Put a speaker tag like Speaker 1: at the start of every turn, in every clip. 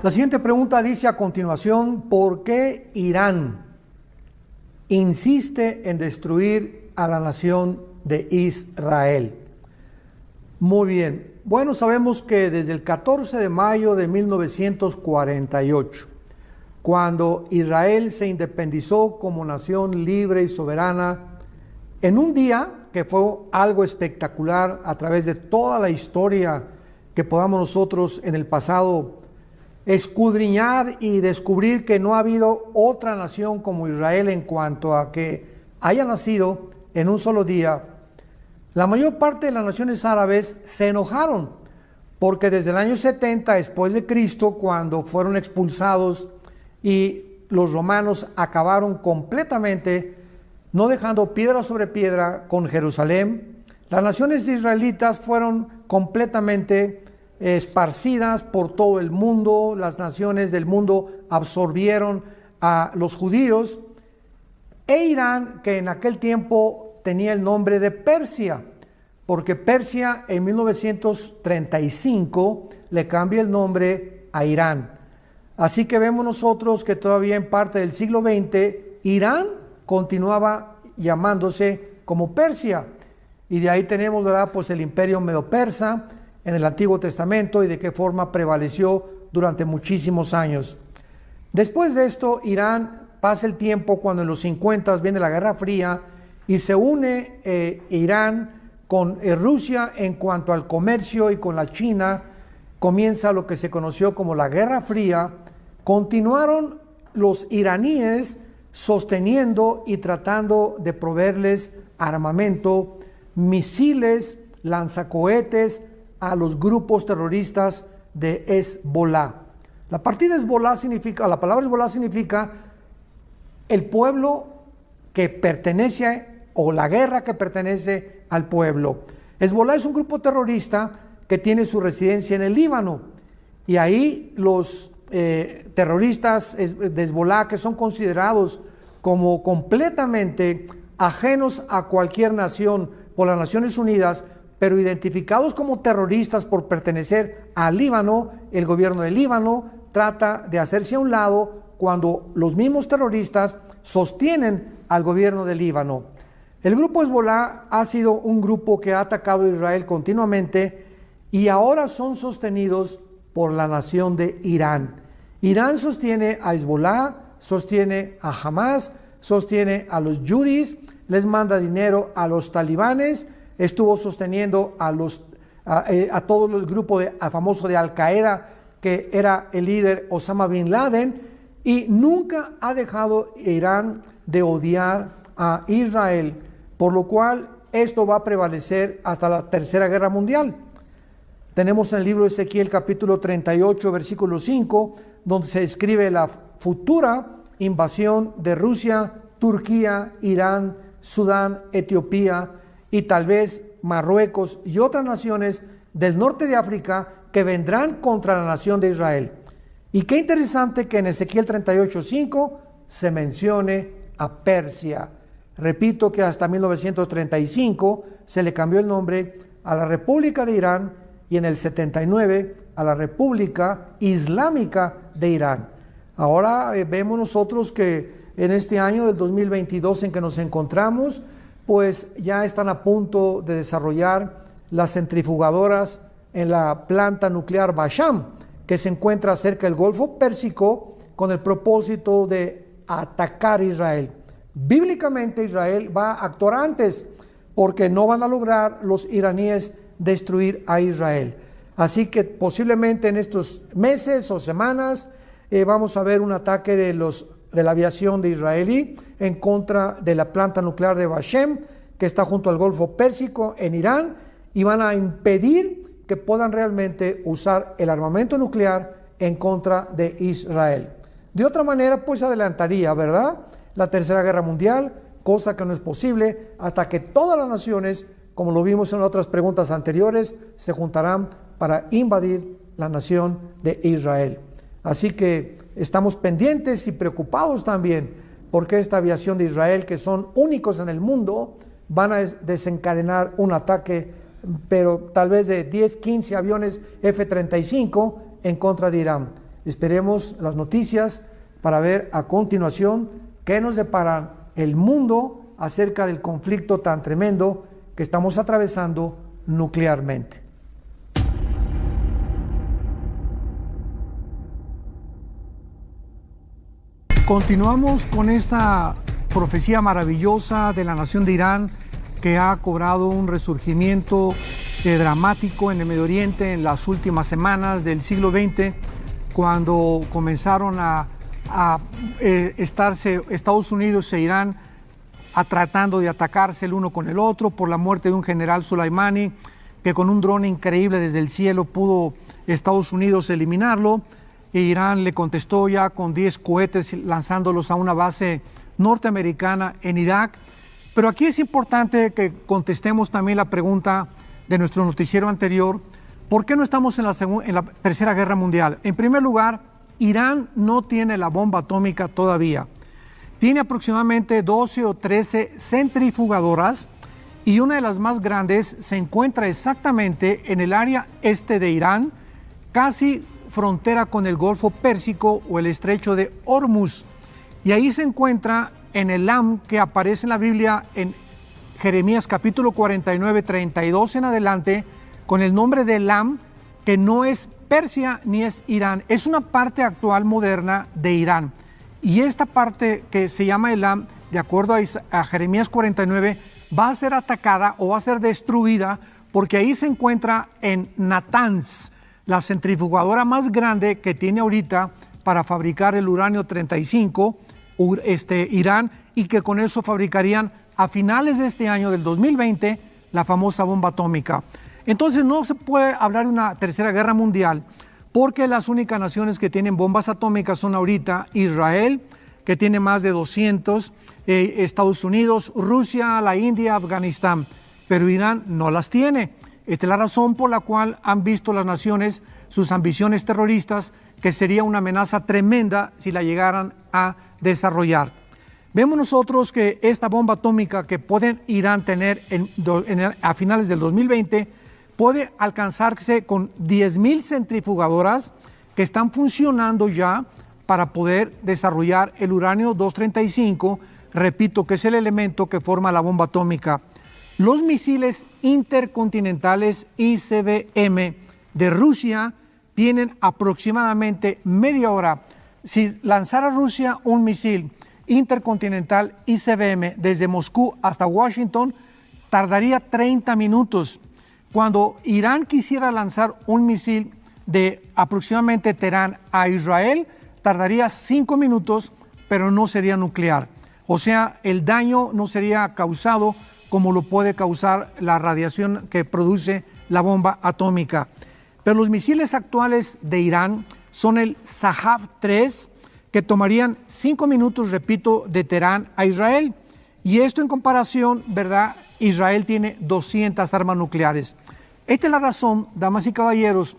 Speaker 1: La siguiente pregunta dice a continuación: ¿por qué Irán insiste en destruir a la nación de Israel? Muy bien. Bueno, sabemos que desde el 14 de mayo de 1948, cuando Israel se independizó como nación libre y soberana, en un día que fue algo espectacular a través de toda la historia que podamos nosotros en el pasado escudriñar y descubrir que no ha habido otra nación como Israel en cuanto a que haya nacido en un solo día. La mayor parte de las naciones árabes se enojaron porque desde el año 70 después de Cristo, cuando fueron expulsados y los romanos acabaron completamente, no dejando piedra sobre piedra con Jerusalén, las naciones israelitas fueron completamente esparcidas por todo el mundo. Las naciones del mundo absorbieron a los judíos, e Irán, que en aquel tiempo tenía el nombre de Persia, porque Persia en 1935 le cambia el nombre a Irán. Así que vemos nosotros que todavía en parte del siglo XX Irán continuaba llamándose como Persia, y de ahí tenemos, ¿verdad?, pues el imperio medo-persa en el Antiguo Testamento y de qué forma prevaleció durante muchísimos años. Después de esto, Irán pasa el tiempo cuando en los 50 viene la Guerra Fría y se une Irán con Rusia en cuanto al comercio, y con la China comienza lo que se conoció como la Guerra Fría. Continuaron los iraníes sosteniendo y tratando de proveerles armamento, misiles, lanzacohetes a los grupos terroristas de Hezbollah. La palabra Hezbollah significa el pueblo que pertenece, o la guerra que pertenece al pueblo. Hezbollah es un grupo terrorista que tiene su residencia en el Líbano, y ahí los terroristas de Hezbollah, que son considerados como completamente ajenos a cualquier nación por las Naciones Unidas, pero identificados como terroristas por pertenecer al Líbano, el gobierno del Líbano trata de hacerse a un lado cuando los mismos terroristas sostienen al gobierno del Líbano. El grupo Hezbollah ha sido un grupo que ha atacado a Israel continuamente, y ahora son sostenidos por la nación de Irán. Irán sostiene a Hezbollah, sostiene a Hamas, sostiene a los yudis, les manda dinero a los talibanes, estuvo sosteniendo a todo el grupo famoso de Al Qaeda, que era el líder Osama Bin Laden, y nunca ha dejado Irán de odiar a Israel, por lo cual esto va a prevalecer hasta la Tercera Guerra Mundial. Tenemos en el libro de Ezequiel capítulo 38 versículo 5, donde se describe la futura invasión de Rusia, Turquía, Irán, Sudán, Etiopía y tal vez Marruecos y otras naciones del norte de África que vendrán contra la nación de Israel. Y qué interesante que en Ezequiel 38:5 se mencione a Persia. Repito que hasta 1935 se le cambió el nombre a la República de Irán, y en el 79 a la República Islámica de Irán. Ahora vemos nosotros que en este año del 2022 en que nos encontramos, pues ya están a punto de desarrollar las centrifugadoras en la planta nuclear Basham, que se encuentra cerca del Golfo Pérsico, con el propósito de atacar a Israel. Bíblicamente Israel va a actuar antes, porque no van a lograr los iraníes destruir a Israel. Así que posiblemente en estos meses o semanas vamos a ver un ataque de la aviación de israelí en contra de la planta nuclear de Bashem, que está junto al Golfo Pérsico en Irán, y van a impedir que puedan realmente usar el armamento nuclear en contra de Israel. De otra manera, pues adelantaría, ¿verdad?, la Tercera Guerra Mundial, cosa que no es posible hasta que todas las naciones, como lo vimos en otras preguntas anteriores, se juntarán para invadir la nación de Israel. Así que estamos pendientes y preocupados también porque esta aviación de Israel, que son únicos en el mundo, van a desencadenar un ataque, pero tal vez de 10, 15 aviones F-35 en contra de Irán. Esperemos las noticias para ver a continuación qué nos depara el mundo acerca del conflicto tan tremendo que estamos atravesando nuclearmente. Continuamos con esta profecía maravillosa de la nación de Irán, que ha cobrado un resurgimiento dramático en el Medio Oriente en las últimas semanas del siglo XX, cuando comenzaron a estarse Estados Unidos e Irán tratando de atacarse el uno con el otro por la muerte de un general Soleimani, que con un dron increíble desde el cielo pudo Estados Unidos eliminarlo. E Irán le contestó ya con 10 cohetes lanzándolos a una base norteamericana en Irak. Pero aquí es importante que contestemos también la pregunta de nuestro noticiero anterior: ¿por qué no estamos en la Tercera Guerra Mundial? En primer lugar, Irán no tiene la bomba atómica todavía. Tiene aproximadamente 12 o 13 centrifugadoras, y una de las más grandes se encuentra exactamente en el área este de Irán, casi frontera con el Golfo Pérsico o el Estrecho de Hormuz. Y ahí se encuentra en el Elam, que aparece en la Biblia en Jeremías capítulo 49, 32 en adelante, con el nombre de Elam, que no es Persia ni es Irán, es una parte actual moderna de Irán. Y esta parte que se llama Elam, de acuerdo a Jeremías 49, va a ser atacada o va a ser destruida, porque ahí se encuentra en Natanz, la centrifugadora más grande que tiene ahorita para fabricar el uranio 35, Irán, y que con eso fabricarían a finales de este año, del 2020, la famosa bomba atómica. Entonces no se puede hablar de una tercera guerra mundial, porque las únicas naciones que tienen bombas atómicas son ahorita Israel, que tiene más de 200, Estados Unidos, Rusia, la India, Afganistán, pero Irán no las tiene. Esta es la razón por la cual han visto las naciones sus ambiciones terroristas, que sería una amenaza tremenda si la llegaran a desarrollar. Vemos nosotros que esta bomba atómica que pueden Irán tener a finales del 2020 puede alcanzarse con 10,000 centrifugadoras que están funcionando ya para poder desarrollar el uranio 235, repito, que es el elemento que forma la bomba atómica. Los misiles intercontinentales ICBM de Rusia tienen aproximadamente media hora. Si lanzara Rusia un misil intercontinental ICBM desde Moscú hasta Washington, tardaría 30 minutos. Cuando Irán quisiera lanzar un misil de aproximadamente Teherán a Israel, tardaría 5 minutos, pero no sería nuclear. O sea, el daño no sería causado como lo puede causar la radiación que produce la bomba atómica. Pero los misiles actuales de Irán son el Sahab-3, que tomarían 5 minutos, repito, de Teherán a Israel. Y esto en comparación, ¿verdad? Israel tiene 200 armas nucleares. Esta es la razón, damas y caballeros,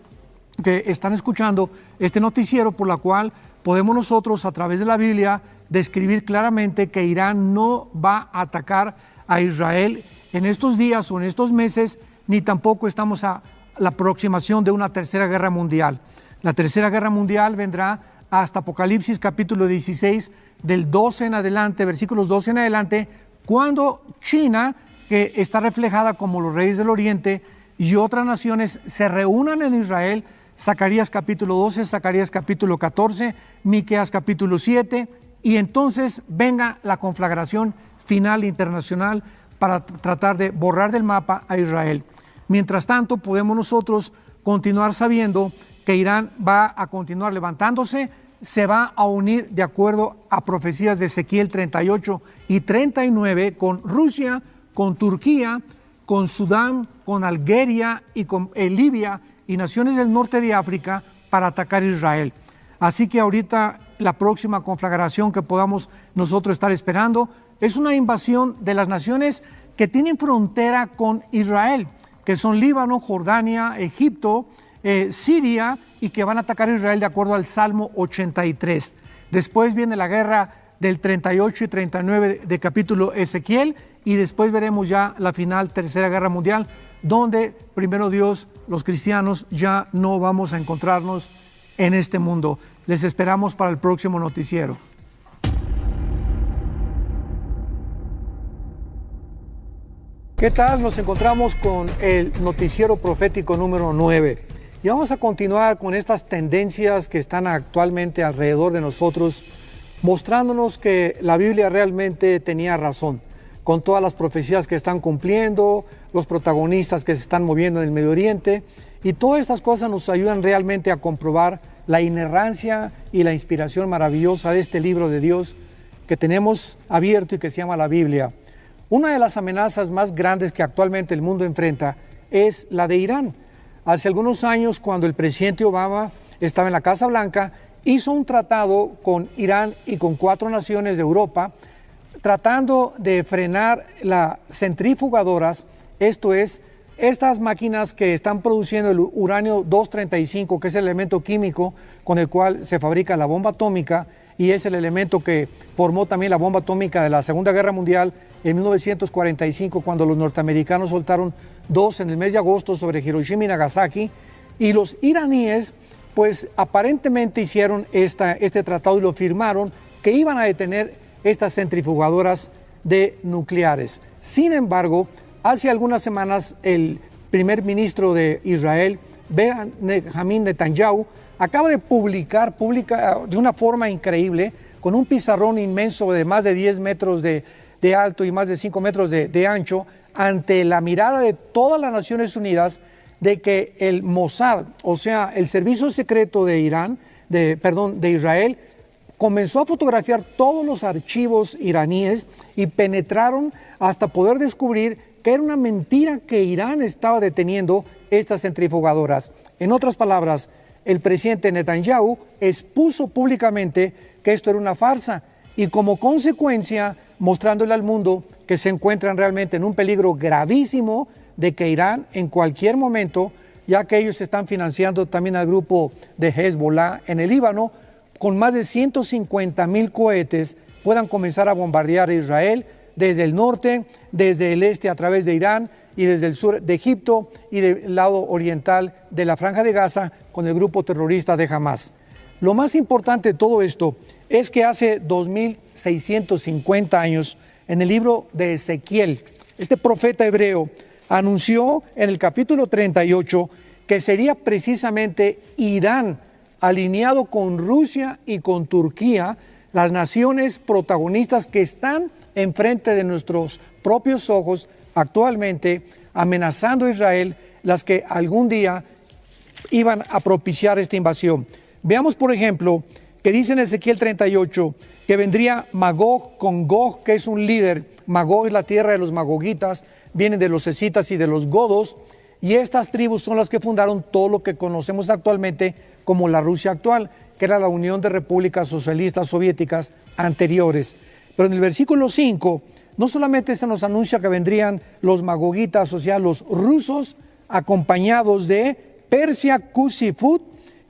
Speaker 1: que están escuchando este noticiero, por la cual podemos nosotros, a través de la Biblia, describir claramente que Irán no va a atacar a Israel en estos días o en estos meses, ni tampoco estamos a la aproximación de una tercera guerra mundial. La tercera guerra mundial vendrá hasta Apocalipsis capítulo 16, del 12 en adelante, versículos 12 en adelante, cuando China, que está reflejada como los reyes del Oriente, y otras naciones se reúnan en Israel. Zacarías capítulo 12, Zacarías capítulo 14, Miqueas capítulo 7, y entonces venga la conflagración final internacional para tratar de borrar del mapa a Israel. Mientras tanto, podemos nosotros continuar sabiendo que Irán va a continuar levantándose, se va a unir de acuerdo a profecías de Ezequiel 38 y 39 con Rusia, con Turquía, con Sudán, con Algeria y con Libia y naciones del norte de África para atacar a Israel. Así que ahorita la próxima conflagración que podamos nosotros estar esperando es una invasión de las naciones que tienen frontera con Israel, que son Líbano, Jordania, Egipto, Siria, y que van a atacar a Israel de acuerdo al Salmo 83. Después viene la guerra del 38 y 39 de capítulo Ezequiel, y después veremos ya la final, tercera guerra mundial, donde primero Dios, los cristianos, ya no vamos a encontrarnos en este mundo. Les esperamos para el próximo noticiero. ¿Qué tal? Nos encontramos con el noticiero profético número 9 y vamos a continuar con estas tendencias que están actualmente alrededor de nosotros, mostrándonos que la Biblia realmente tenía razón, con todas las profecías que están cumpliendo, los protagonistas que se están moviendo en el Medio Oriente, y todas estas cosas nos ayudan realmente a comprobar la inerrancia y la inspiración maravillosa de este libro de Dios que tenemos abierto y que se llama la Biblia. Una de las amenazas más grandes que actualmente el mundo enfrenta es la de Irán. Hace algunos años, cuando el presidente Obama estaba en la Casa Blanca, hizo un tratado con Irán y con 4 naciones de Europa, tratando de frenar las centrifugadoras, esto es, estas máquinas que están produciendo el uranio 235, que es el elemento químico con el cual se fabrica la bomba atómica, y es el elemento que formó también la bomba atómica de la Segunda Guerra Mundial en 1945, cuando los norteamericanos soltaron 2 en el mes de agosto sobre Hiroshima y Nagasaki, y los iraníes pues aparentemente hicieron este tratado y lo firmaron, que iban a detener estas centrifugadoras de nucleares. Sin embargo, hace algunas semanas el primer ministro de Israel, Benjamin Netanyahu, acaba de publicar de una forma increíble, con un pizarrón inmenso de más de 10 metros de alto y más de 5 metros de ancho, ante la mirada de todas las Naciones Unidas, de que el Mossad, o sea, el servicio secreto de Israel, comenzó a fotografiar todos los archivos iraníes y penetraron hasta poder descubrir que era una mentira que Irán estaba deteniendo estas centrifugadoras. En otras palabras, el presidente Netanyahu expuso públicamente que esto era una farsa y como consecuencia mostrándole al mundo que se encuentran realmente en un peligro gravísimo de que Irán en cualquier momento, ya que ellos están financiando también al grupo de Hezbollah en el Líbano, con más de 150,000 cohetes puedan comenzar a bombardear a Israel desde el norte, desde el este a través de Irán y desde el sur de Egipto y del lado oriental de la Franja de Gaza con el grupo terrorista de Hamas. Lo más importante de todo esto es que hace 2650 años, en el libro de Ezequiel, este profeta hebreo anunció en el capítulo 38 que sería precisamente Irán, alineado con Rusia y con Turquía, las naciones protagonistas que están enfrente de nuestros propios ojos actualmente, amenazando a Israel, las que algún día iban a propiciar esta invasión. Veamos, por ejemplo, que dice en Ezequiel 38 que vendría Magog con Gog, que es un líder. Magog es la tierra de los magogitas, vienen de los escitas y de los godos, y estas tribus son las que fundaron todo lo que conocemos actualmente como la Rusia actual, que era la Unión de Repúblicas Socialistas Soviéticas anteriores. Pero en el versículo 5, no solamente se nos anuncia que vendrían los magogitas, o sea, los rusos, acompañados de Persia, Cus y Fut,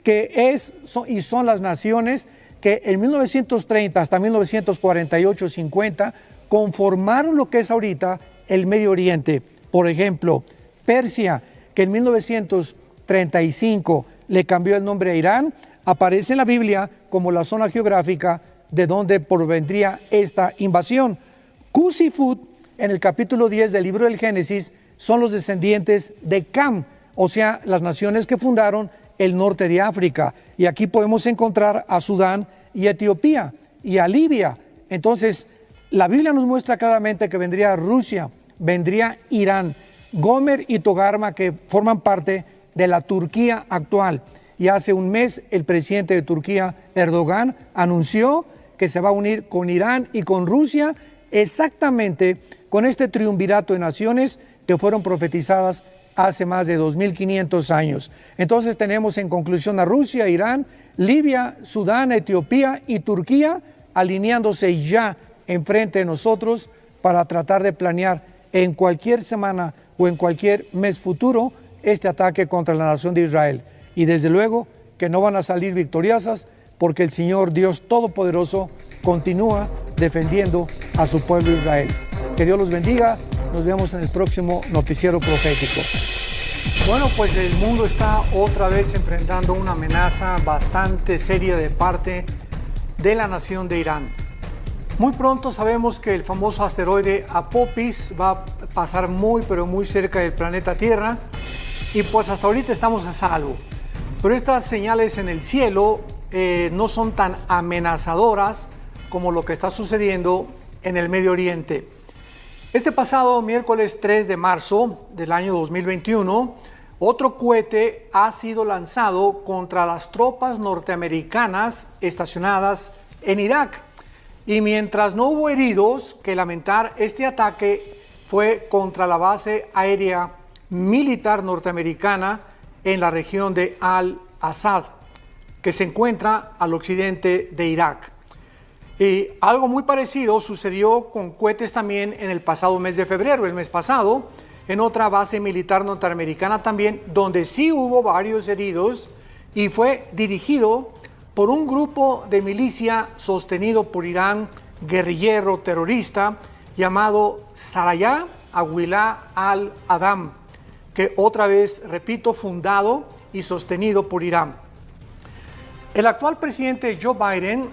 Speaker 1: que son las naciones que en 1930 hasta 1948-50 conformaron lo que es ahorita el Medio Oriente. Por ejemplo, Persia, que en 1935 le cambió el nombre a Irán, aparece en la Biblia como la zona geográfica de donde provendría esta invasión. Cus y Fut, en el capítulo 10 del libro del Génesis, son los descendientes de Cam, o sea, las naciones que fundaron el norte de África. Y aquí podemos encontrar a Sudán y Etiopía y a Libia. Entonces, la Biblia nos muestra claramente que vendría Rusia, vendría Irán, Gomer y Togarma, que forman parte de la Turquía actual. Y hace un mes el presidente de Turquía, Erdogan, anunció que se va a unir con Irán y con Rusia exactamente con este triunvirato de naciones que fueron profetizadas hace más de 2500 años. Entonces tenemos en conclusión a Rusia, Irán, Libia, Sudán, Etiopía y Turquía alineándose ya enfrente de nosotros para tratar de planear en cualquier semana o en cualquier mes futuro este ataque contra la nación de Israel. Y desde luego que no van a salir victoriosas porque el Señor Dios Todopoderoso continúa defendiendo a su pueblo Israel. Que Dios los bendiga. Nos vemos en el próximo noticiero profético. Bueno, pues el mundo está otra vez enfrentando una amenaza bastante seria de parte de la nación de Irán. Muy pronto sabemos que el famoso asteroide Apophis va a pasar muy pero muy cerca del planeta Tierra y pues hasta ahorita estamos a salvo. Pero estas señales en el cielo no son tan amenazadoras como lo que está sucediendo en el Medio Oriente. Este pasado miércoles 3 de marzo del año 2021, otro cohete ha sido lanzado contra las tropas norteamericanas estacionadas en Irak. Y mientras no hubo heridos que lamentar, este ataque fue contra la base aérea militar norteamericana en la región de Al-Asad, que se encuentra al occidente de Irak. Y algo muy parecido sucedió con cohetes también en el pasado mes de febrero, el mes pasado, en otra base militar norteamericana también, donde sí hubo varios heridos y fue dirigido por un grupo de milicia sostenido por Irán, guerrillero terrorista, llamado Saraya Awilá al-Adham, que otra vez, repito, fundado y sostenido por Irán. El actual presidente Joe Biden,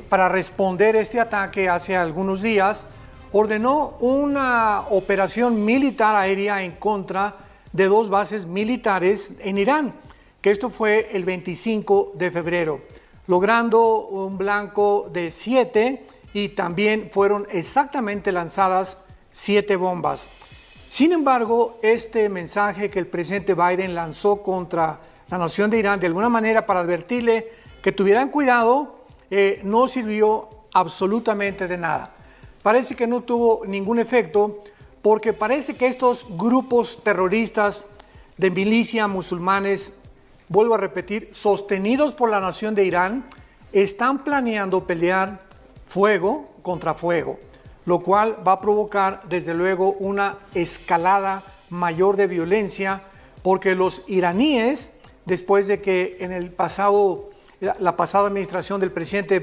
Speaker 1: para responder a este ataque hace algunos días, ordenó una operación militar aérea en contra de dos bases militares en Irán, que esto fue el 25 de febrero, logrando un blanco de 7 y también fueron exactamente lanzadas 7 bombas. Sin embargo, este mensaje que el presidente Biden lanzó contra la nación de Irán, de alguna manera para advertirle que tuvieran cuidado, no sirvió absolutamente de nada. Parece que no tuvo ningún efecto porque parece que estos grupos terroristas de milicia musulmanes, vuelvo a repetir, sostenidos por la nación de Irán, están planeando pelear fuego contra fuego, lo cual va a provocar desde luego una escalada mayor de violencia, porque los iraníes, después de que en el pasado, la pasada administración del presidente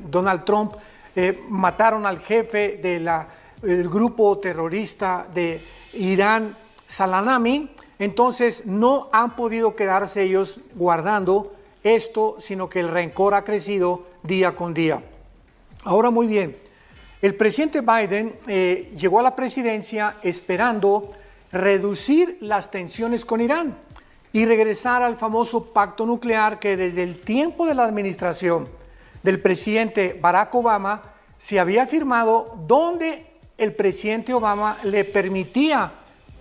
Speaker 1: Donald Trump, mataron al jefe del grupo terrorista de Irán, Salanami, entonces no han podido quedarse ellos guardando esto, sino que el rencor ha crecido día con día. Ahora muy bien, el presidente Biden llegó a la presidencia esperando reducir las tensiones con Irán y regresar al famoso pacto nuclear que desde el tiempo de la administración del presidente Barack Obama se había firmado, donde el presidente Obama le permitía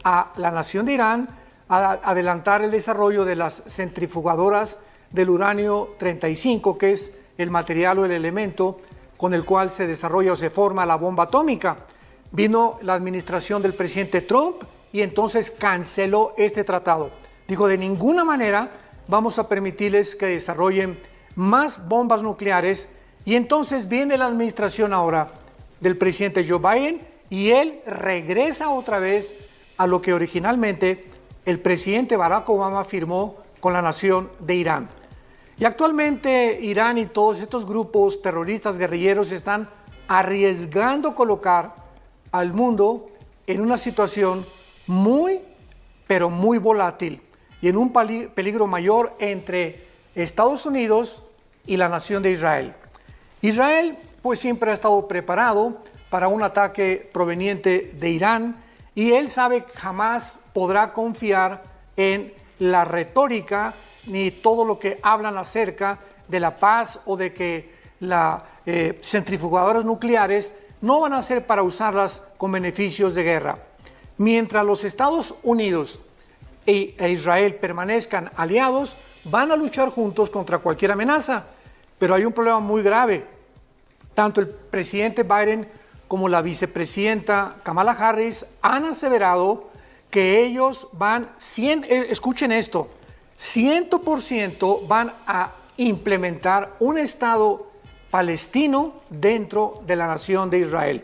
Speaker 1: a la nación de Irán adelantar el desarrollo de las centrifugadoras del uranio 35, que es el material o el elemento con el cual se desarrolla o se forma la bomba atómica. Vino la administración del presidente Trump y entonces canceló este tratado. Dijo, de ninguna manera vamos a permitirles que desarrollen más bombas nucleares. Y entonces viene la administración ahora del presidente Joe Biden y él regresa otra vez a lo que originalmente el presidente Barack Obama firmó con la nación de Irán. Y actualmente Irán y todos estos grupos terroristas guerrilleros están arriesgando colocar al mundo en una situación muy, pero muy volátil y en un peligro mayor entre Estados Unidos y la nación de Israel. Israel pues siempre ha estado preparado para un ataque proveniente de Irán y él sabe que jamás podrá confiar en la retórica ni todo lo que hablan acerca de la paz o de que las centrifugadoras nucleares no van a ser para usarlas con beneficios de guerra. Mientras los Estados Unidos e Israel permanezcan aliados, van a luchar juntos contra cualquier amenaza. Pero hay un problema muy grave. Tanto el presidente Biden como la vicepresidenta Kamala Harris han aseverado que ellos van, escuchen esto, 100% van a implementar un Estado palestino dentro de la nación de Israel,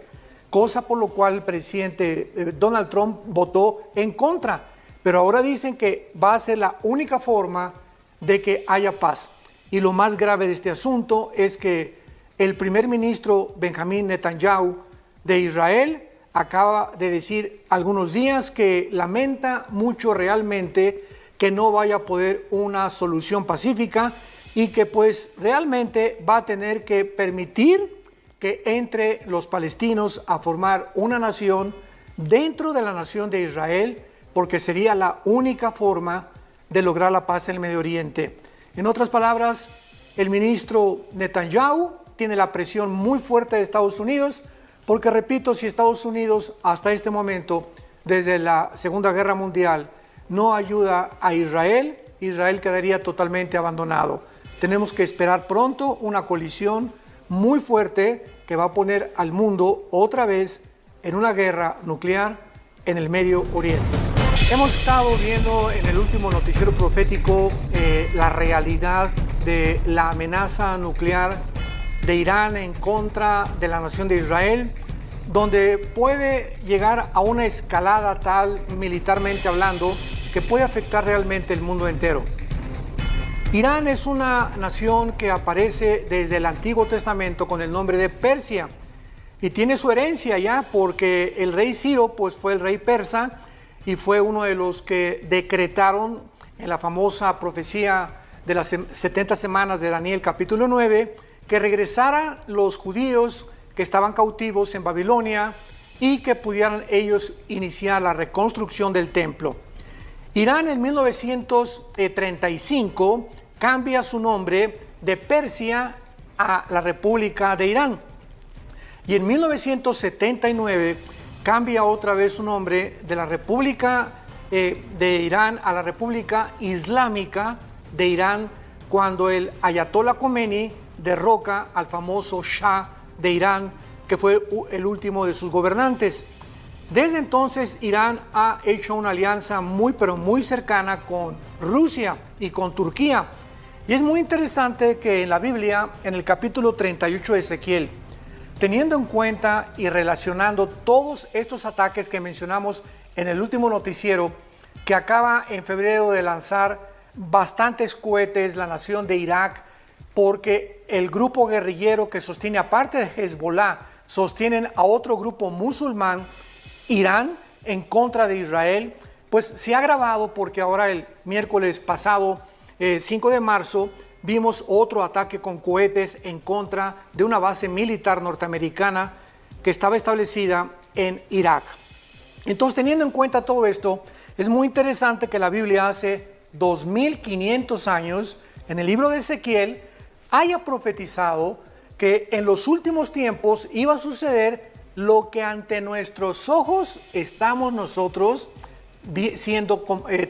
Speaker 1: cosa por lo cual el presidente Donald Trump votó en contra, pero ahora dicen que va a ser la única forma de que haya paz. Y lo más grave de este asunto es que el primer ministro Benjamín Netanyahu de Israel acaba de decir algunos días que lamenta mucho realmente que no vaya a poder una solución pacífica y que pues realmente va a tener que permitir que entre los palestinos a formar una nación dentro de la nación de Israel, porque sería la única forma de lograr la paz en el Medio Oriente. En otras palabras, el ministro Netanyahu tiene la presión muy fuerte de Estados Unidos, porque repito, si Estados Unidos hasta este momento, desde la Segunda Guerra Mundial, no ayuda a Israel, Israel quedaría totalmente abandonado. Tenemos que esperar pronto una colisión muy fuerte que va a poner al mundo otra vez en una guerra nuclear en el Medio Oriente. Hemos estado viendo en el último noticiero profético la realidad de la amenaza nuclear de Irán en contra de la nación de Israel, donde puede llegar a una escalada tal, militarmente hablando, que puede afectar realmente el mundo entero. Irán es una nación que aparece desde el Antiguo Testamento con el nombre de Persia y tiene su herencia ya porque el rey Ciro pues fue el rey persa y fue uno de los que decretaron en la famosa profecía de las 70 semanas de Daniel capítulo 9 que regresaran los judíos que estaban cautivos en Babilonia y que pudieran ellos iniciar la reconstrucción del templo. Irán en 1935 cambia su nombre de Persia a la República de Irán. Y en 1979 cambia otra vez su nombre de la República de Irán a la República Islámica de Irán, cuando el Ayatollah Khomeini derroca al famoso Shah de Irán, que fue el último de sus gobernantes. Desde entonces Irán ha hecho una alianza muy cercana con Rusia y con Turquía. Y es muy interesante que en la Biblia, en el capítulo 38 de Ezequiel, teniendo en cuenta y relacionando todos estos ataques que mencionamos en el último noticiero, que acaba en febrero de lanzar bastantes cohetes la nación de Irak, porque el grupo guerrillero que sostiene, aparte de Hezbollah, sostienen a otro grupo musulmán, Irán, en contra de Israel, pues se ha agravado porque ahora el miércoles pasado, 5 de marzo, vimos otro ataque con cohetes en contra de una base militar norteamericana que estaba establecida en Irak. Entonces, teniendo en cuenta todo esto, es muy interesante que la Biblia hace 2500 años, en el libro de Ezequiel, haya profetizado que en los últimos tiempos iba a suceder lo que ante nuestros ojos estamos nosotros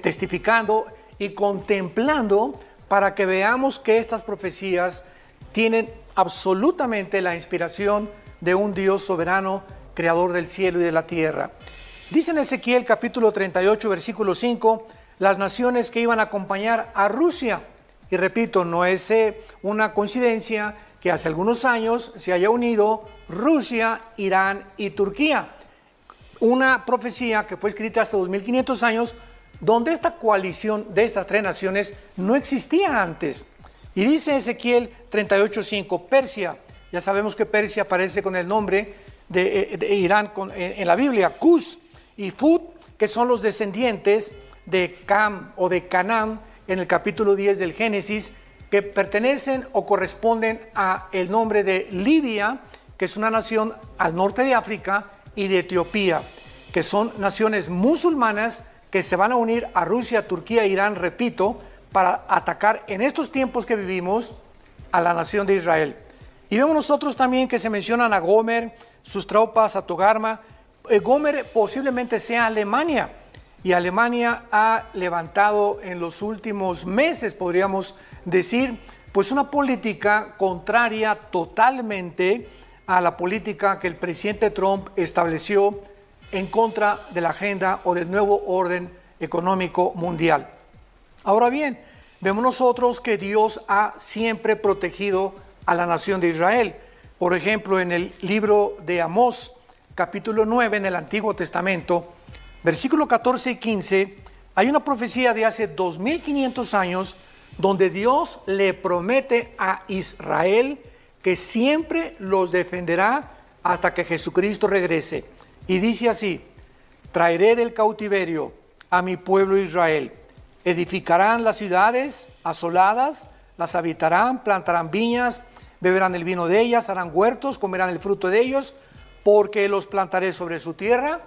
Speaker 1: testificando y contemplando, para que veamos que estas profecías tienen absolutamente la inspiración de un Dios soberano, creador del cielo y de la tierra. Dice en Ezequiel capítulo 38, versículo 5, las naciones que iban a acompañar a Rusia. Y repito, no es una coincidencia que hace algunos años se haya unido Rusia, Irán y Turquía. Una profecía que fue escrita hace 2500 años, donde esta coalición de estas tres naciones no existía antes. Y dice Ezequiel 38:5, Persia, ya sabemos que Persia aparece con el nombre de Irán en la Biblia, Cus y Fut, que son los descendientes de Cam o de Canaán en el capítulo 10 del Génesis, que pertenecen o corresponden a el nombre de Libia, que es una nación al norte de África, y de Etiopía, que son naciones musulmanas que se van a unir a Rusia, Turquía e Irán, repito, para atacar en estos tiempos que vivimos a la nación de Israel. Y vemos nosotros también que se mencionan a Gomer, sus tropas, a Togarma. Gomer posiblemente sea Alemania, y Alemania ha levantado en los últimos meses, podríamos decir, pues una política contraria totalmente a la política que el presidente Trump estableció en contra de la agenda o del nuevo orden económico mundial. Ahora bien, vemos nosotros que Dios ha siempre protegido a la nación de Israel. Por ejemplo, en el libro de Amós, capítulo 9, en el Antiguo Testamento, versículo 14 y 15, hay una profecía de hace 2500 años donde Dios le promete a Israel que siempre los defenderá hasta que Jesucristo regrese. Y dice así: traeré del cautiverio a mi pueblo Israel. Edificarán las ciudades asoladas, las habitarán, plantarán viñas, beberán el vino de ellas, harán huertos, comerán el fruto de ellos, porque los plantaré sobre su tierra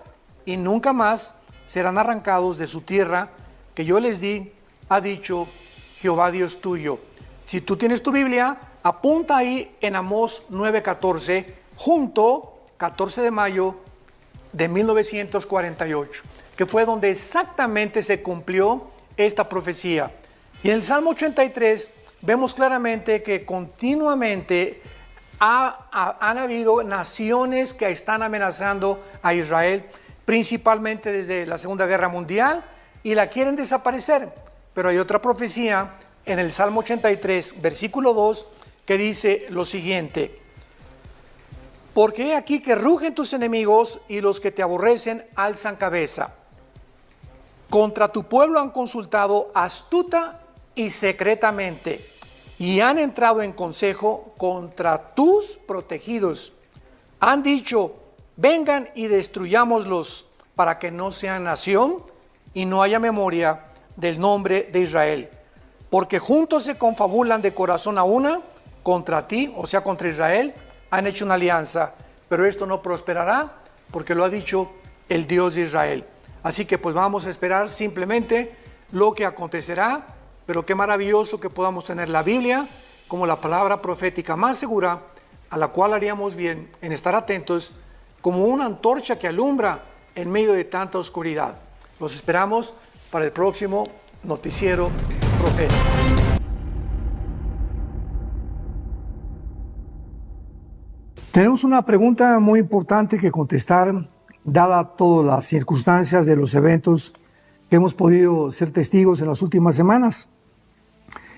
Speaker 1: y nunca más serán arrancados de su tierra que yo les di, ha dicho Jehová Dios tuyo. Si tú tienes tu Biblia, apunta ahí en Amós 9:14, junto 14 de mayo de 1948, que fue donde exactamente se cumplió esta profecía. Y en el Salmo 83 vemos claramente que continuamente han habido naciones que están amenazando a Israel, principalmente desde la Segunda Guerra Mundial, y la quieren desaparecer. Pero hay otra profecía en el Salmo 83, versículo 2, que dice lo siguiente: porque he aquí que rugen tus enemigos y los que te aborrecen alzan cabeza. Contra tu pueblo han consultado astuta y secretamente, y han entrado en consejo contra tus protegidos. Han dicho: vengan y destruyámoslos, para que no sean nación y no haya memoria del nombre de Israel. Porque juntos se confabulan de corazón a una contra ti, o sea, contra Israel, han hecho una alianza, pero esto no prosperará, porque lo ha dicho el Dios de Israel. Así que pues vamos a esperar simplemente lo que acontecerá, pero qué maravilloso que podamos tener la Biblia como la palabra profética más segura, a la cual haríamos bien en estar atentos, como una antorcha que alumbra en medio de tanta oscuridad. Los esperamos para el próximo noticiero profético. Tenemos una pregunta muy importante que contestar, dada todas las circunstancias de los eventos que hemos podido ser testigos en las últimas semanas.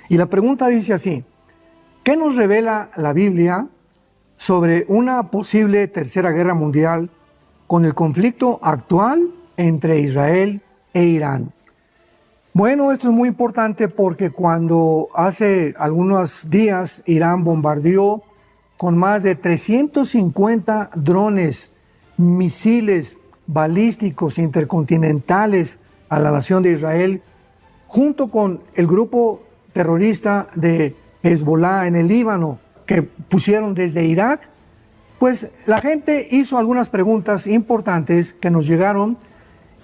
Speaker 1: Y la pregunta dice así: ¿qué nos revela la Biblia sobre una posible tercera guerra mundial con el conflicto actual entre Israel e Irán? Bueno, esto es muy importante porque cuando hace algunos días Irán bombardeó con más de 350 drones, misiles balísticos intercontinentales a la nación de Israel, junto con el grupo terrorista de Hezbollah en el Líbano, que pusieron desde Irak, pues la gente hizo algunas preguntas importantes que nos llegaron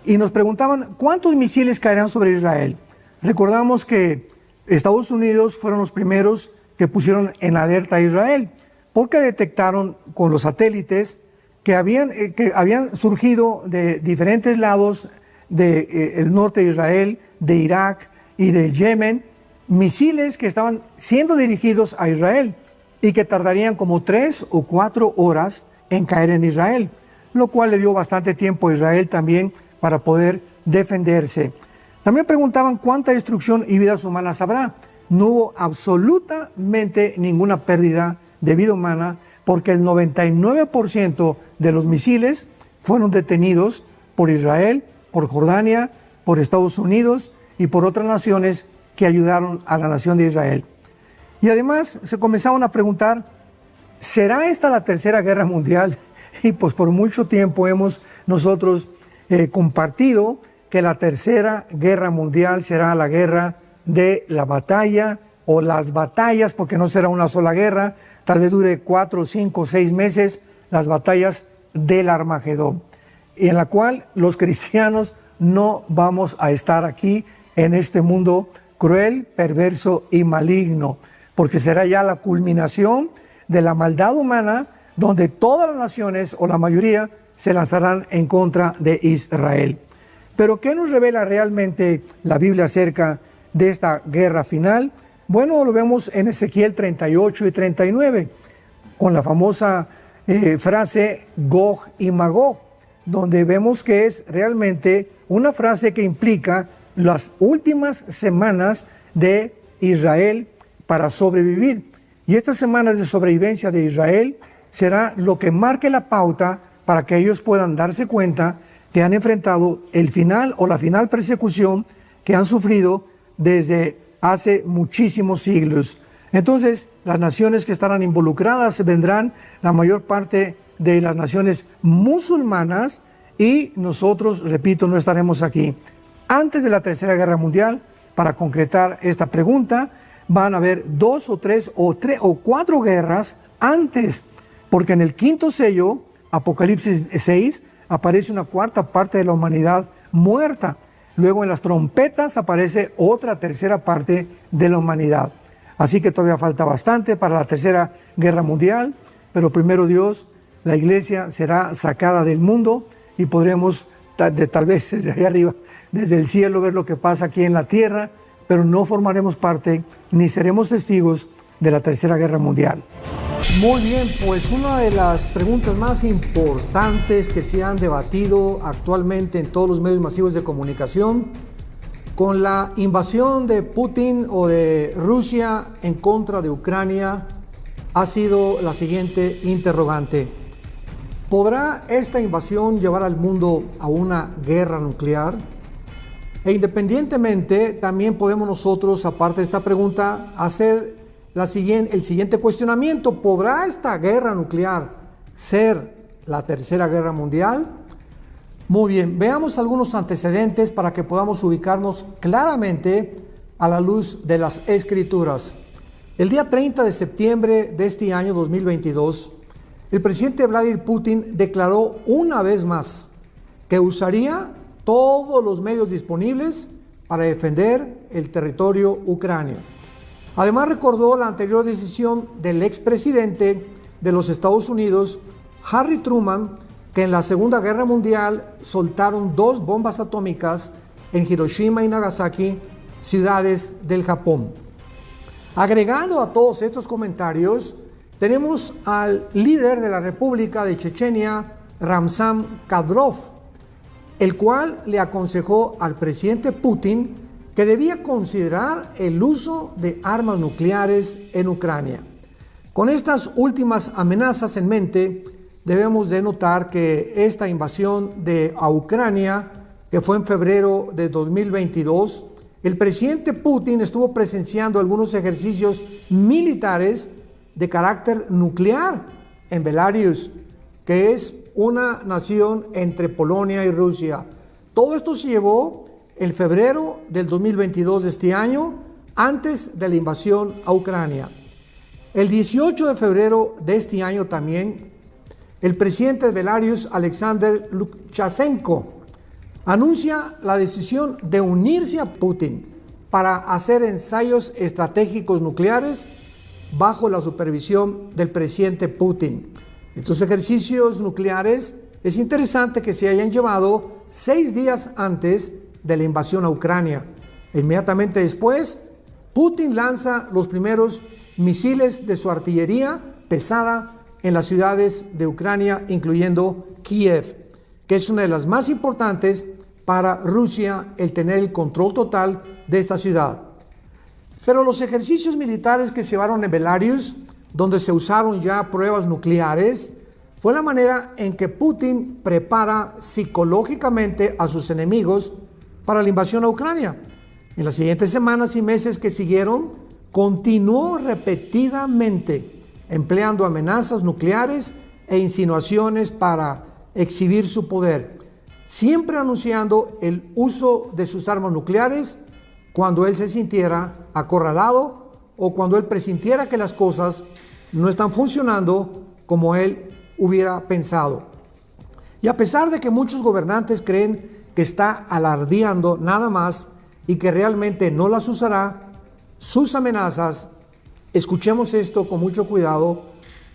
Speaker 1: y nos preguntaban: ¿cuántos misiles caerán sobre Israel? Recordamos que Estados Unidos fueron los primeros que pusieron en alerta a Israel, porque detectaron con los satélites que habían surgido de diferentes lados del norte de Israel, de Irak y del Yemen, misiles que estaban siendo dirigidos a Israel y que tardarían como 3 o 4 horas en caer en Israel, lo cual le dio bastante tiempo a Israel también para poder defenderse. También preguntaban cuánta destrucción y vidas humanas habrá. No hubo absolutamente ninguna pérdida de vida humana, porque el 99% de los misiles fueron detenidos por Israel, por Jordania, por Estados Unidos y por otras naciones que ayudaron a la nación de Israel. Y además se comenzaron a preguntar: ¿será esta la tercera guerra mundial? Y pues por mucho tiempo hemos nosotros compartido que la tercera guerra mundial será la guerra de la batalla o las batallas, porque no será una sola guerra, tal vez dure 4, 5, 6 meses, las batallas del Armagedón, y en la cual los cristianos no vamos a estar aquí en este mundo cruel, perverso y maligno, porque será ya la culminación de la maldad humana, donde todas las naciones o la mayoría se lanzarán en contra de Israel. Pero ¿qué nos revela realmente la Biblia acerca de esta guerra final? Bueno, lo vemos en Ezequiel 38 y 39, con la famosa frase Gog y Magog, donde vemos que es realmente una frase que implica las últimas semanas de Israel para sobrevivir. Y estas semanas de sobrevivencia de Israel será lo que marque la pauta para que ellos puedan darse cuenta que han enfrentado el final o la final persecución que han sufrido desde hace muchísimos siglos. Entonces, las naciones que estarán involucradas vendrán la mayor parte de las naciones musulmanas y nosotros, repito, no estaremos aquí. Antes de la Tercera Guerra Mundial, para concretar esta pregunta, van a haber 2 o 3 o 4 guerras antes, porque en el quinto sello, Apocalipsis 6, aparece una cuarta parte de la humanidad muerta. Luego en las trompetas aparece otra tercera parte de la humanidad. Así que todavía falta bastante para la Tercera Guerra Mundial, pero primero Dios, la iglesia será sacada del mundo y podremos tal vez desde allá arriba, desde el cielo, ver lo que pasa aquí en la tierra, pero no formaremos parte ni seremos testigos de la Tercera Guerra Mundial. Muy bien, pues una de las preguntas más importantes que se han debatido actualmente en todos los medios masivos de comunicación, con la invasión de Putin o de Rusia en contra de Ucrania, ha sido la siguiente interrogante: ¿podrá esta invasión llevar al mundo a una guerra nuclear? E independientemente, también podemos nosotros, aparte de esta pregunta, hacer el siguiente cuestionamiento: ¿podrá esta guerra nuclear ser la Tercera Guerra Mundial? Muy bien, veamos algunos antecedentes para que podamos ubicarnos claramente a la luz de las Escrituras. El día 30 de septiembre de este año 2022, el presidente Vladimir Putin declaró una vez más que usaría todos los medios disponibles para defender el territorio ucranio. Además, recordó la anterior decisión del expresidente de los Estados Unidos, Harry Truman, que en la Segunda Guerra Mundial soltaron 2 bombas atómicas en Hiroshima y Nagasaki, ciudades del Japón. Agregando a todos estos comentarios, tenemos al líder de la República de Chechenia, Ramzan Kadyrov, el cual le aconsejó al presidente Putin que debía considerar el uso de armas nucleares en Ucrania. Con estas últimas amenazas en mente, debemos de notar que esta invasión a Ucrania, que fue en febrero de 2022, el presidente Putin estuvo presenciando algunos ejercicios militares de carácter nuclear en Belarus, que es una nación entre Polonia y Rusia. Todo esto se llevó en febrero del 2022 de este año, antes de la invasión a Ucrania. El 18 de febrero de este año también, el presidente de Belarus, Alexander Lukashenko, anuncia la decisión de unirse a Putin para hacer ensayos estratégicos nucleares bajo la supervisión del presidente Putin. Estos ejercicios nucleares es interesante que se hayan llevado 6 días antes de la invasión a Ucrania. Inmediatamente después, Putin lanza los primeros misiles de su artillería pesada en las ciudades de Ucrania, incluyendo Kiev, que es una de las más importantes para Rusia, el tener el control total de esta ciudad. Pero los ejercicios militares que se llevaron en Belarus, donde se usaron ya pruebas nucleares, fue la manera en que Putin prepara psicológicamente a sus enemigos para la invasión a Ucrania. En las siguientes semanas y meses que siguieron, continuó repetidamente empleando amenazas nucleares e insinuaciones para exhibir su poder, siempre anunciando el uso de sus armas nucleares cuando él se sintiera acorralado o cuando él presintiera que las cosas no están funcionando como él hubiera pensado. Y a pesar de que muchos gobernantes creen que está alardeando nada más y que realmente no las usará, sus amenazas, escuchemos esto con mucho cuidado,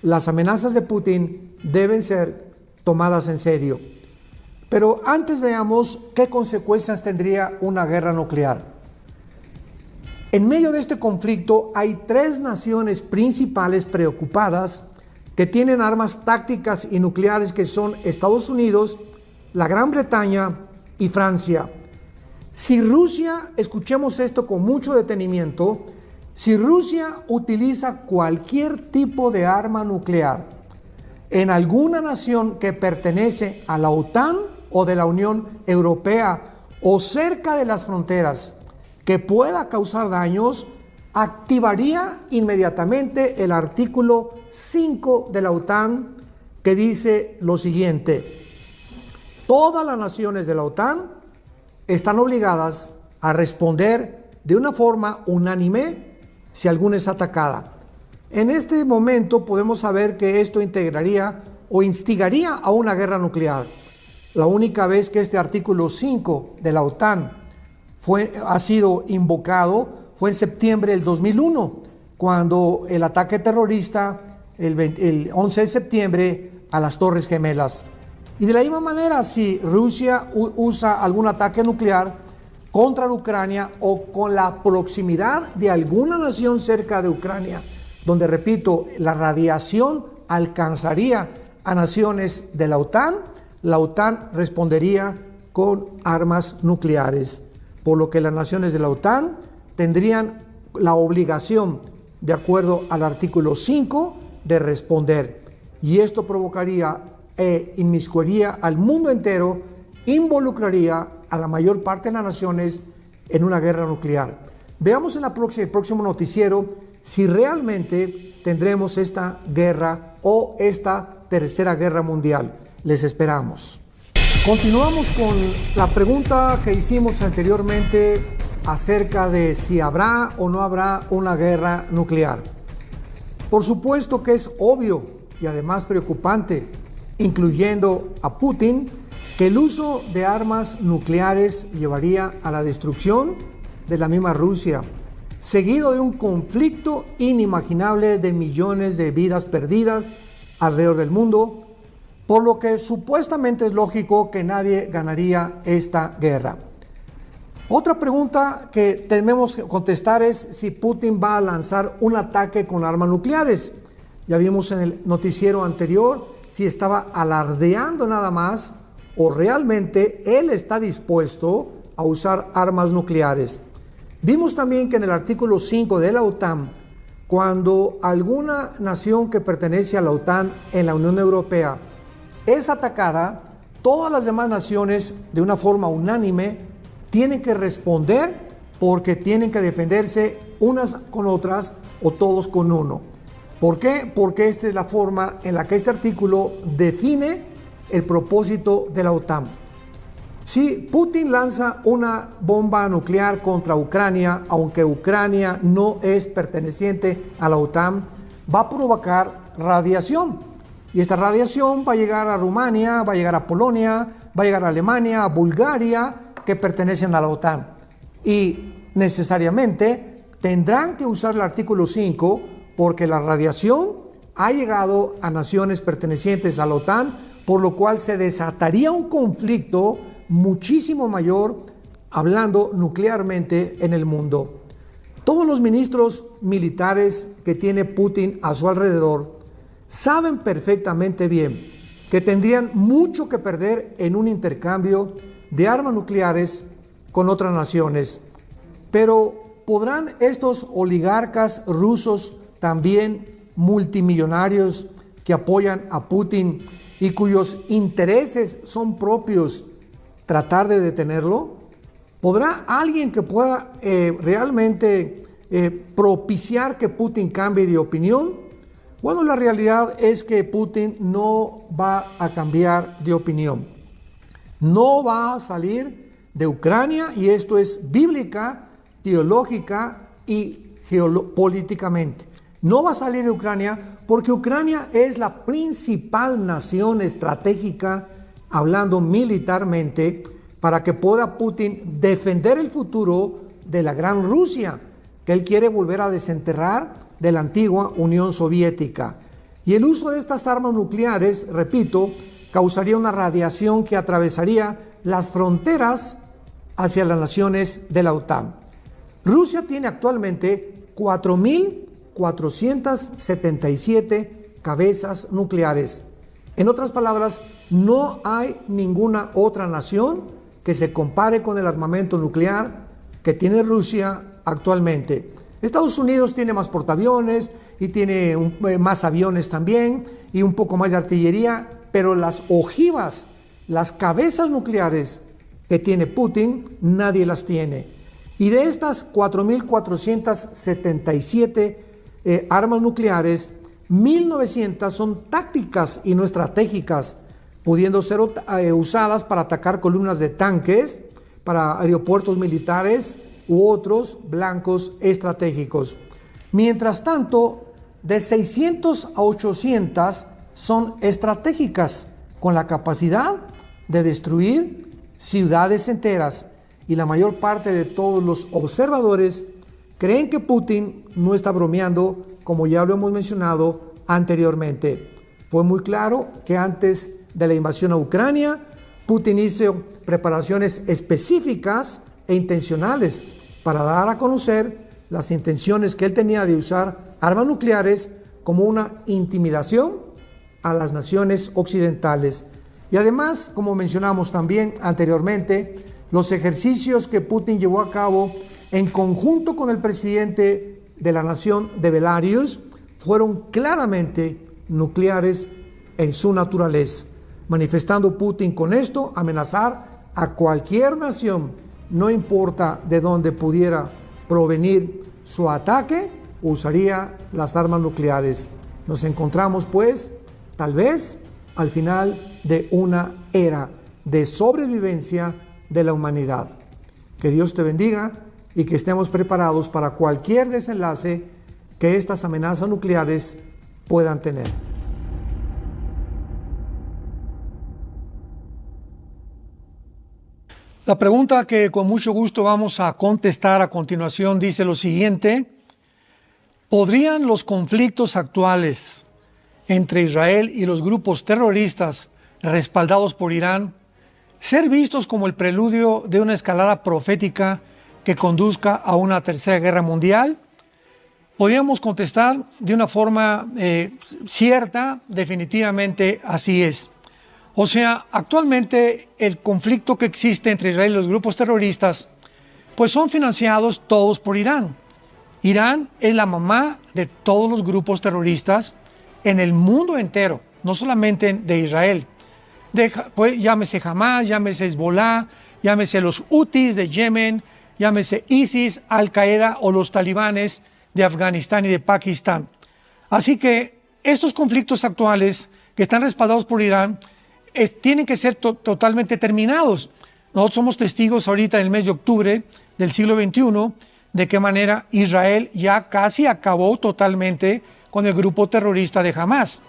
Speaker 1: las amenazas de Putin deben ser tomadas en serio. Pero antes veamos qué consecuencias tendría una guerra nuclear. En medio de este conflicto hay 3 naciones principales preocupadas que tienen armas tácticas y nucleares, que son Estados Unidos, la Gran Bretaña y Francia. Si Rusia, escuchemos esto con mucho detenimiento, si Rusia utiliza cualquier tipo de arma nuclear en alguna nación que pertenece a la OTAN o de la Unión Europea o cerca de las fronteras que pueda causar daños, activaría inmediatamente el artículo 5 de la OTAN, que dice lo siguiente: todas las naciones de la OTAN están obligadas a responder de una forma unánime si alguna es atacada. En este momento podemos saber que esto integraría o instigaría a una guerra nuclear. La única vez que este artículo 5 de la OTAN ha sido invocado fue en septiembre del 2001, cuando el ataque terrorista el 11 de septiembre a las Torres Gemelas. Y de la misma manera, si Rusia usa algún ataque nuclear contra Ucrania o con la proximidad de alguna nación cerca de Ucrania, donde, repito, la radiación alcanzaría a naciones de la OTAN respondería con armas nucleares, por lo que las naciones de la OTAN tendrían la obligación, de acuerdo al artículo 5, de responder. Y esto provocaría inmiscuiría al mundo entero, involucraría a la mayor parte de las naciones en una guerra nuclear. Veamos en el próximo noticiero si realmente tendremos esta guerra o esta tercera guerra mundial. Les esperamos. Continuamos con la pregunta que hicimos anteriormente acerca de si habrá o no habrá una guerra nuclear. Por supuesto que es obvio y además preocupante, incluyendo a Putin, que el uso de armas nucleares llevaría a la destrucción de la misma Rusia, seguido de un conflicto inimaginable de millones de vidas perdidas alrededor del mundo, por lo que supuestamente es lógico que nadie ganaría esta guerra. Otra pregunta que tenemos que contestar es si Putin va a lanzar un ataque con armas nucleares. Ya vimos en el noticiero anterior si estaba alardeando nada más o realmente él está dispuesto a usar armas nucleares. Vimos también que en el artículo 5 de la OTAN, cuando alguna nación que pertenece a la OTAN en la Unión Europea es atacada, todas las demás naciones de una forma unánime tienen que responder porque tienen que defenderse unas con otras o todos con uno. ¿Por qué? Porque esta es la forma en la que este artículo define el propósito de la OTAN. Si Putin lanza una bomba nuclear contra Ucrania, aunque Ucrania no es perteneciente a la OTAN, va a provocar radiación. Y esta radiación va a llegar a Rumania, va a llegar a Polonia, va a llegar a Alemania, a Bulgaria, que pertenecen a la OTAN. Y necesariamente tendrán que usar el artículo 5 porque la radiación ha llegado a naciones pertenecientes a la OTAN, por lo cual se desataría un conflicto muchísimo mayor, hablando nuclearmente, en el mundo. Todos los ministros militares que tiene Putin a su alrededor saben perfectamente bien que tendrían mucho que perder en un intercambio de armas nucleares con otras naciones. Pero ¿podrán estos oligarcas rusos, también multimillonarios, que apoyan a Putin y cuyos intereses son propios, tratar de detenerlo? ¿Podrá alguien que pueda realmente propiciar que Putin cambie de opinión? Bueno, la realidad es que Putin no va a cambiar de opinión. No va a salir de Ucrania, y esto es bíblica, teológica y geopolíticamente. No va a salir de Ucrania porque Ucrania es la principal nación estratégica, hablando militarmente, para que pueda Putin defender el futuro de la gran Rusia, que él quiere volver a desenterrar de la antigua Unión Soviética. Y el uso de estas armas nucleares, repito, causaría una radiación que atravesaría las fronteras hacia las naciones de la OTAN. Rusia tiene actualmente 4.477 cabezas nucleares. En otras palabras, no hay ninguna otra nación que se compare con el armamento nuclear que tiene Rusia actualmente. Estados Unidos tiene más portaaviones y tiene más aviones también y un poco más de artillería, pero las ojivas, las cabezas nucleares que tiene Putin, nadie las tiene. Y de estas 4.477 armas nucleares, 1.900 son tácticas y no estratégicas, pudiendo ser usadas para atacar columnas de tanques, para aeropuertos militares u otros blancos estratégicos. Mientras tanto, de 600 a 800 son estratégicas, con la capacidad de destruir ciudades enteras, y la mayor parte de todos los observadores creen que Putin no está bromeando, como ya lo hemos mencionado anteriormente. Fue muy claro que antes de la invasión a Ucrania, Putin hizo preparaciones específicas e intencionales para dar a conocer las intenciones que él tenía de usar armas nucleares como una intimidación a las naciones occidentales. Y además, como mencionamos también anteriormente, los ejercicios que Putin llevó a cabo en conjunto con el presidente de la nación de Belarus fueron claramente nucleares en su naturaleza, manifestando Putin con esto amenazar a cualquier nación, no importa de dónde pudiera provenir su ataque, usaría las armas nucleares. Nos encontramos pues tal vez al final de una era de sobrevivencia de la humanidad. Que Dios te bendiga y que estemos preparados para cualquier desenlace que estas amenazas nucleares puedan tener.
Speaker 2: La pregunta que con mucho gusto vamos a contestar a continuación dice lo siguiente: ¿podrían los conflictos actuales entre Israel y los grupos terroristas respaldados por Irán ser vistos como el preludio de una escalada profética que conduzca a una tercera guerra mundial? Podríamos contestar de una forma cierta, definitivamente así es. O sea, actualmente el conflicto que existe entre Israel y los grupos terroristas, pues son financiados todos por Irán. Irán es la mamá de todos los grupos terroristas en el mundo entero, no solamente de Israel. Pues, llámese Hamas, llámese Hezbollah, llámese los Houthis de Yemen, llámese ISIS, Al-Qaeda o los talibanes de Afganistán y de Pakistán. Así que estos conflictos actuales que están respaldados por Irán tienen que ser totalmente terminados. Nosotros somos testigos ahorita en el mes de octubre del siglo XXI de qué manera Israel ya casi acabó totalmente con el grupo terrorista de Hamas.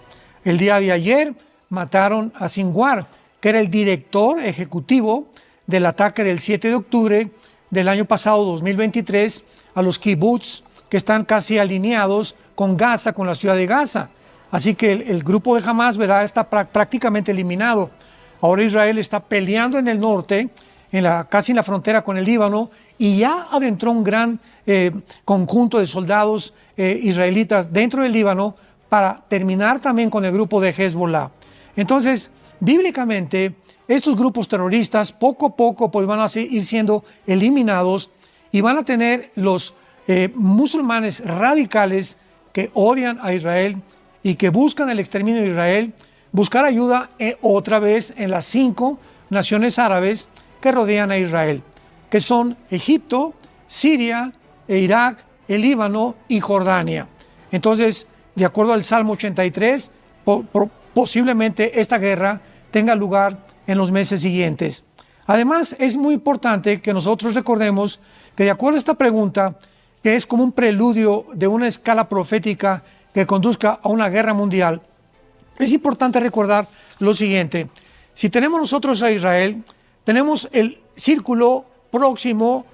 Speaker 2: El día de ayer mataron a Sinwar, que era el director ejecutivo del ataque del 7 de octubre del año pasado, 2023, a los kibbutz que están casi alineados con Gaza, con la ciudad de Gaza. Así que el grupo de Hamas, ¿verdad?, está prácticamente eliminado. Ahora Israel está peleando en el norte, casi en la frontera con el Líbano, y ya adentró un gran conjunto de soldados israelitas dentro del Líbano para terminar también con el grupo de Hezbollah. Entonces, bíblicamente, estos grupos terroristas poco a poco pues, van a ir siendo eliminados y van a tener los musulmanes radicales que odian a Israel y que buscan el exterminio de Israel, buscar ayuda otra vez en las 5 naciones árabes que rodean a Israel, que son Egipto, Siria, Irak, el Líbano y Jordania. Entonces, de acuerdo al Salmo 83, posiblemente esta guerra tenga lugar en los meses siguientes. Además, es muy importante que nosotros recordemos que de acuerdo a esta pregunta, que es como un preludio de una escala profética que conduzca a una guerra mundial, es importante recordar lo siguiente: si tenemos nosotros a Israel, tenemos el círculo próximo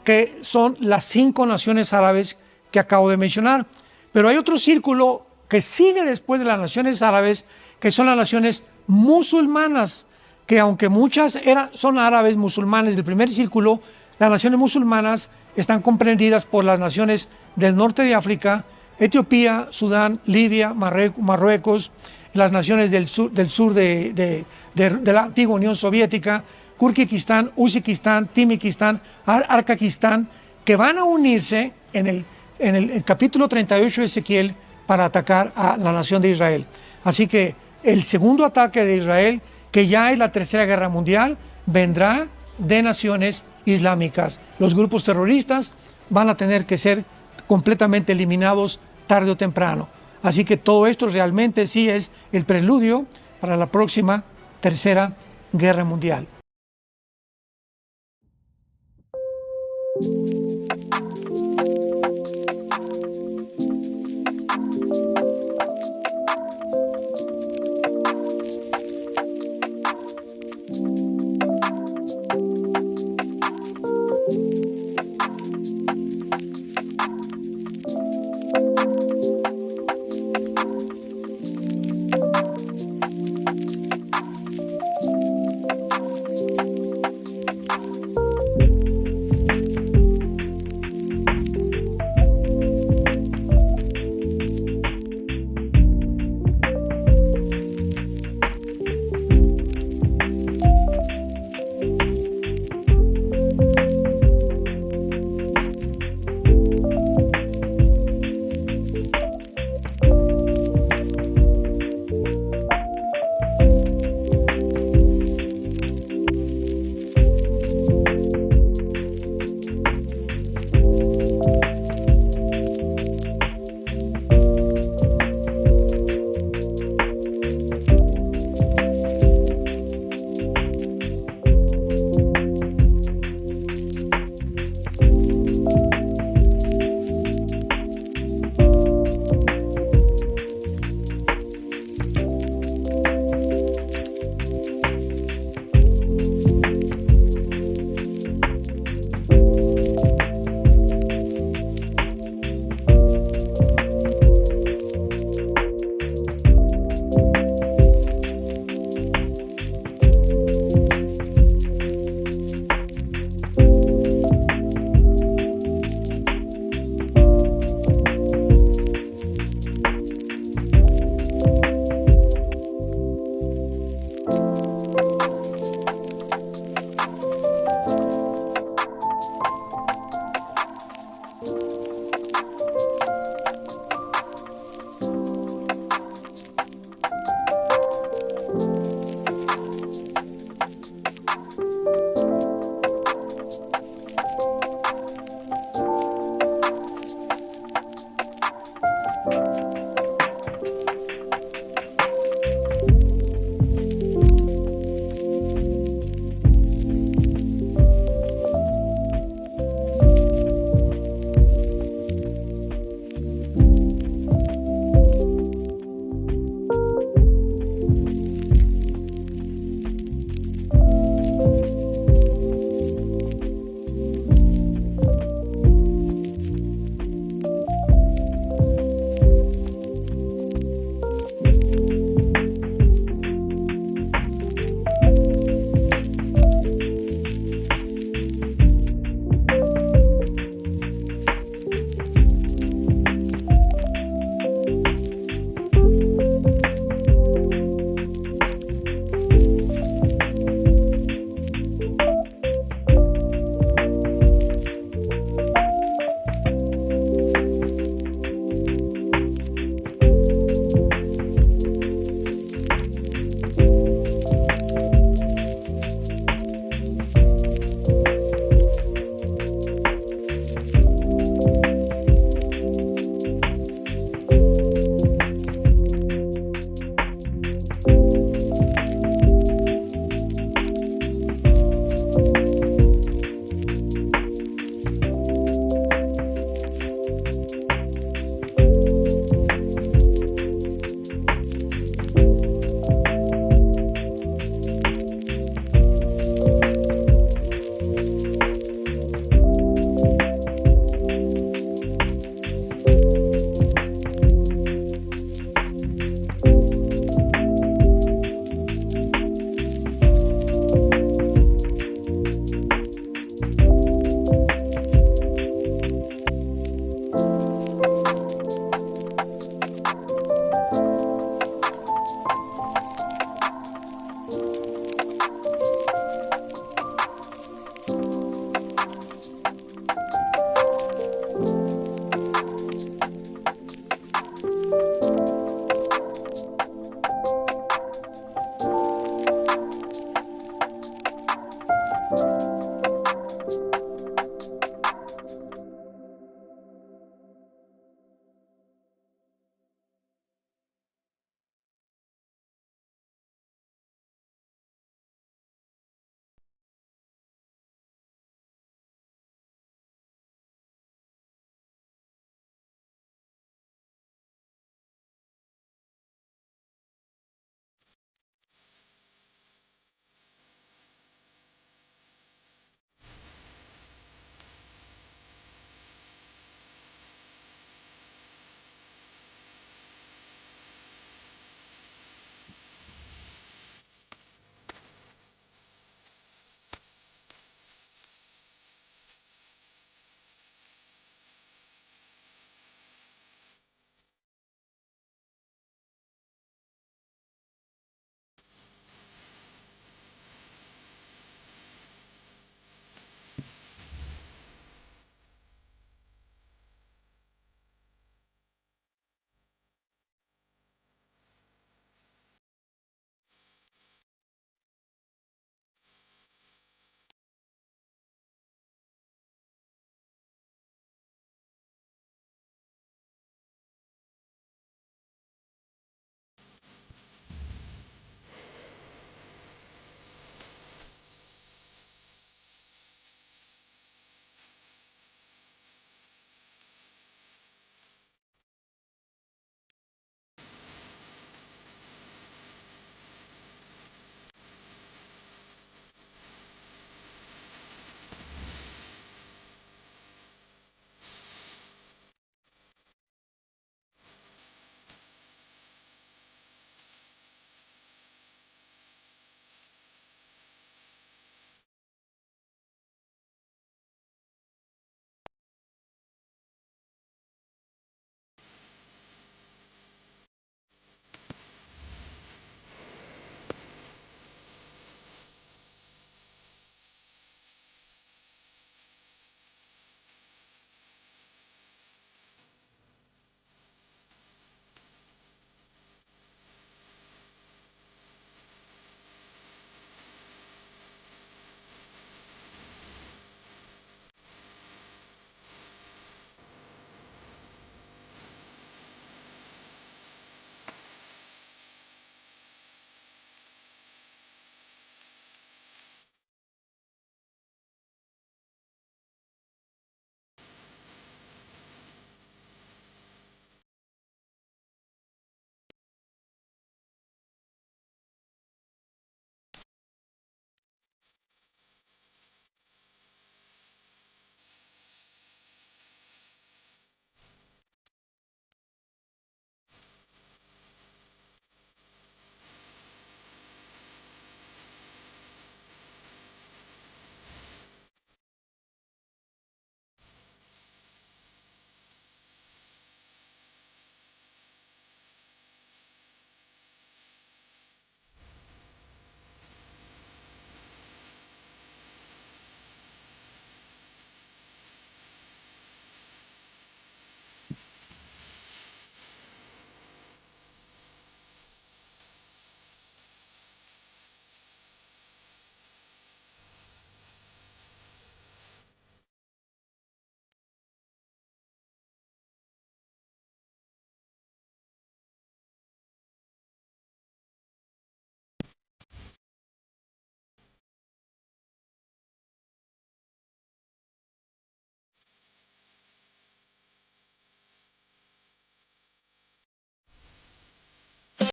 Speaker 2: que son las 5 naciones árabes que acabo de mencionar, pero hay otro círculo que sigue después de las naciones árabes, que son las naciones musulmanas, que aunque muchas son árabes musulmanes del primer círculo, las naciones musulmanas están comprendidas por las naciones del norte de África, Etiopía, Sudán, Libia, Marruecos, las naciones del sur de la antigua Unión Soviética, Kirguistán, Uzbekistán, Timikistán, Arcakistán, que van a unirse en el capítulo 38 de Ezequiel para atacar a la nación de Israel. Así que el segundo ataque de Israel, que ya es la tercera guerra mundial, vendrá de naciones islámicas. Los grupos terroristas van a tener que ser completamente eliminados tarde o temprano. Así que todo esto realmente sí es el preludio para la próxima Tercera Guerra Mundial.